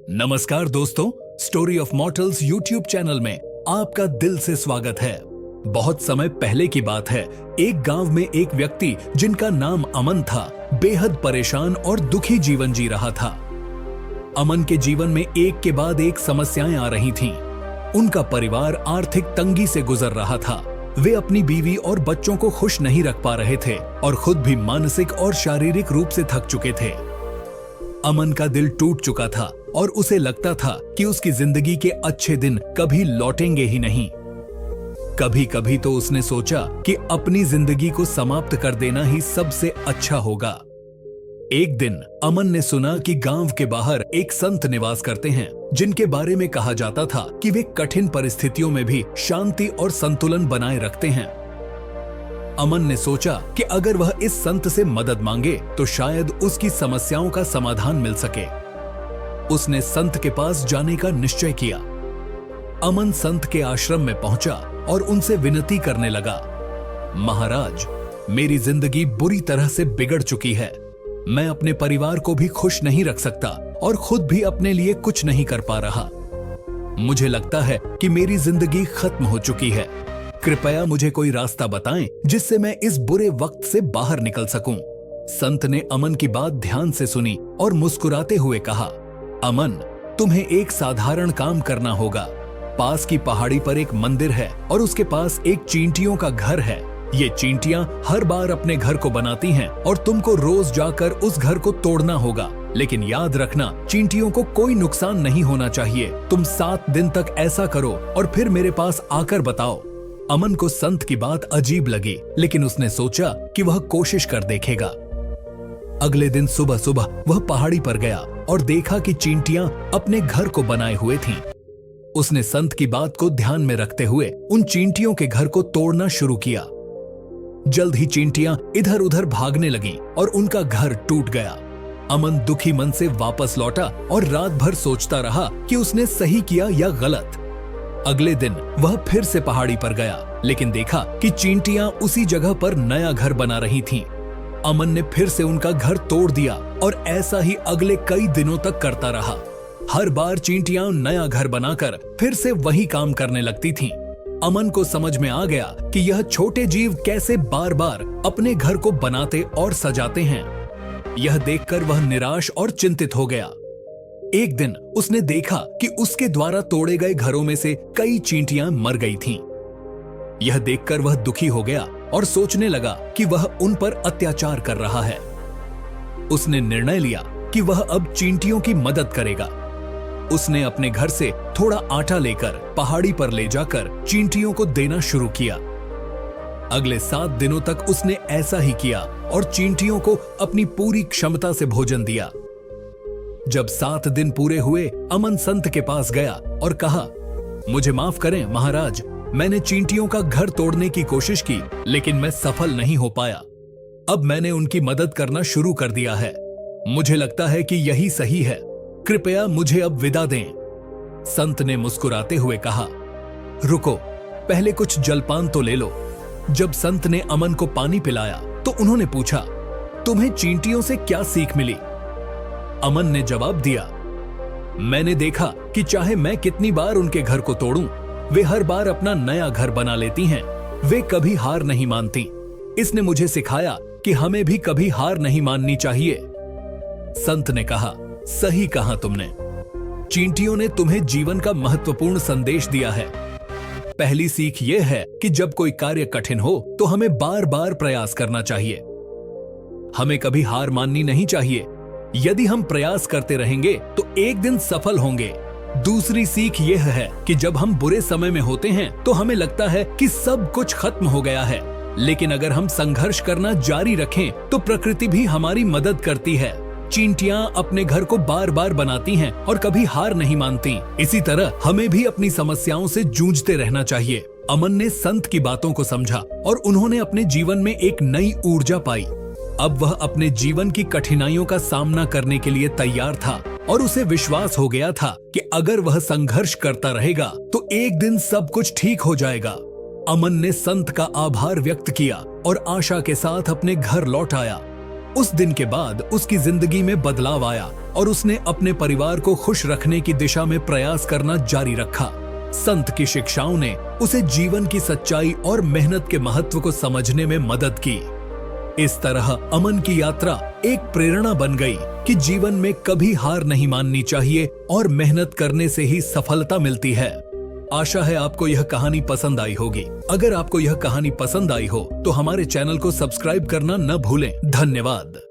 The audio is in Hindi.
नमस्कार दोस्तों, story of mortals YouTube channel में आपका दिल से स्वागत है। बहुत समय पहले की बात है। एक गांव में एक व्यक्ति जिनका नाम अमन था, बेहद परेशान और दुखी जीवन जी रहा था। अमन के जीवन में एक के बाद एक समस्याएं आ रही थीं। उनका परिवार आर्थिक तंगी से गुजर रहा था। वे अपनी बीवी और बच्चों को खुश नहीं रख पा रहे थे और खुद भी मानसिक और शारीरिक रूप से थक चुके थे। अमन का दिल टूट चुका था और उसे लगता था कि उसकी जिंदगी के अच्छे दिन कभी लौटेंगे ही नहीं। कभी कभी तो उसने सोचा कि अपनी जिंदगी को समाप्त कर देना ही सबसे अच्छा होगा। एक दिन अमन ने सुना कि गांव के बाहर एक संत निवास करते हैं, जिनके बारे में कहा जाता था कि वे कठिन परिस्थितियों में भी शांति और संतुलन बनाए रखते हैं। अमन ने सोचा कि अगर वह इस संत से मदद मांगे तो शायद उसकी समस्याओं का समाधान मिल सके। उसने संत के पास जाने का निश्चय किया। अमन संत के आश्रम में पहुंचा और उनसे विनती करने लगा, महाराज, मेरी जिंदगी बुरी तरह से बिगड़ चुकी है। मैं अपने परिवार को भी खुश नहीं रख सकता और खुद भी अपने लिए कुछ नहीं कर पा रहा। मुझे लगता है कि मेरी जिंदगी खत्म हो चुकी है। कृपया मुझे कोई रास्ता बताएं जिससे मैं इस बुरे वक्त से बाहर निकल सकूं। संत ने अमन की बात ध्यान से सुनी और मुस्कुराते हुए कहा, अमन, तुम्हें एक साधारण काम करना होगा। पास की पहाड़ी पर एक मंदिर है और उसके पास एक चींटियों का घर है। ये चींटियां हर बार अपने घर को बनाती हैं और तुमको रोज जाकर उस घर को तोड़ना होगा। लेकिन याद रखना, चींटियों को कोई नुकसान नहीं होना चाहिए। तुम 7 दिन तक ऐसा करो और फिर मेरे पास आकर बताओ। अमन को संत की बात अजीब लगी, लेकिन उसने सोचा कि वह कोशिश कर देखेगा। अगले दिन सुबह सुबह वह पहाड़ी पर गया और देखा कि चींटियां अपने घर को बनाए हुए थीं। उसने संत की बात को ध्यान में रखते हुए उन चींटियों के घर को तोड़ना शुरू किया। जल्द ही चींटियां इधर उधर भागने लगीं और उनका घर टूट गया। अमन दुखी मन से वापस लौटा और रात भर सोचता रहा कि उसने सही किया या गलत। अगले दिन वह फिर से पहाड़ी पर गया, लेकिन देखा कि चींटियां उसी जगह पर नया घर बना रही थीं। अमन ने फिर से उनका घर तोड़ दिया और ऐसा ही अगले कई दिनों तक करता रहा। हर बार चींटियां नया घर बनाकर फिर से वही काम करने लगती थीं। अमन को समझ में आ गया कि यह छोटे जीव कैसे बार बार अपने घर को बनाते और सजाते हैं। यह देखकर वह निराश और चिंतित हो गया। एक दिन उसने देखा कि उसके द्वारा तोड़े गए घरों में से कई चींटियां मर गई थीं। यह देखकर वह दुखी हो गया और सोचने लगा कि वह उन पर अत्याचार कर रहा है। उसने निर्णय लिया कि वह अब चींटियों की मदद करेगा। उसने अपने घर से थोड़ा आटा लेकर पहाड़ी पर ले जाकर चींटियों को देना शुरू किया। अगले 7 दिनों तक उसने ऐसा ही किया और चींटियों को अपनी पूरी क्षमता से भोजन दिया। जब 7 दिन पूरे हुए, अमन संत के पास गया और कहा, मुझे माफ करें महाराज, मैंने चींटियों का घर तोड़ने की कोशिश की, लेकिन मैं सफल नहीं हो पाया। अब मैंने उनकी मदद करना शुरू कर दिया है। मुझे लगता है कि यही सही है। कृपया मुझे अब विदा दें। संत ने मुस्कुराते हुए कहा, रुको, पहले कुछ जलपान तो ले लो। जब संत ने अमन को पानी पिलाया तो उन्होंने पूछा, तुम्हें चींटियों से क्या सीख मिली? अमन ने जवाब दिया, मैंने देखा कि चाहे मैं कितनी बार उनके घर को तोड़ूं, वे हर बार अपना नया घर बना लेती हैं। वे कभी हार नहीं मानती। इसने मुझे सिखाया कि हमें भी कभी हार नहीं माननी चाहिए। संत ने कहा, सही कहा तुमने। चींटियों ने तुम्हें जीवन का महत्वपूर्ण संदेश दिया है। पहली सीख यह है कि जब कोई कार्य कठिन हो तो हमें बार बार प्रयास करना चाहिए। हमें कभी हार माननी नहीं चाहिए। यदि हम प्रयास करते रहेंगे तो एक दिन सफल होंगे। दूसरी सीख यह है कि जब हम बुरे समय में होते हैं तो हमें लगता है कि सब कुछ खत्म हो गया है, लेकिन अगर हम संघर्ष करना जारी रखें तो प्रकृति भी हमारी मदद करती है। चींटियां अपने घर को बार बार बनाती हैं और कभी हार नहीं मानती। इसी तरह हमें भी अपनी समस्याओं से जूझते रहना चाहिए। अमन ने संत की बातों को समझा और उन्होंने अपने जीवन में एक नई ऊर्जा पाई। अब वह अपने जीवन की कठिनाइयों का सामना करने के लिए तैयार था और उसे विश्वास हो गया था कि अगर वह संघर्ष करता रहेगा तो एक दिन सब कुछ ठीक हो जाएगा। अमन ने संत का आभार व्यक्त किया और आशा के साथ अपने घर लौट आया। उस दिन के बाद उसकी जिंदगी में बदलाव आया और उसने अपने परिवार को खुश रखने की दिशा में प्रयास करना जारी रखा। संत की शिक्षाओं ने उसे जीवन की सच्चाई और मेहनत के महत्व को समझने में मदद की। इस तरह अमन की यात्रा एक प्रेरणा बन गई कि जीवन में कभी हार नहीं माननी चाहिए और मेहनत करने से ही सफलता मिलती है। आशा है आपको यह कहानी पसंद आई होगी। अगर आपको यह कहानी पसंद आई हो तो हमारे चैनल को सब्सक्राइब करना न भूलें। धन्यवाद।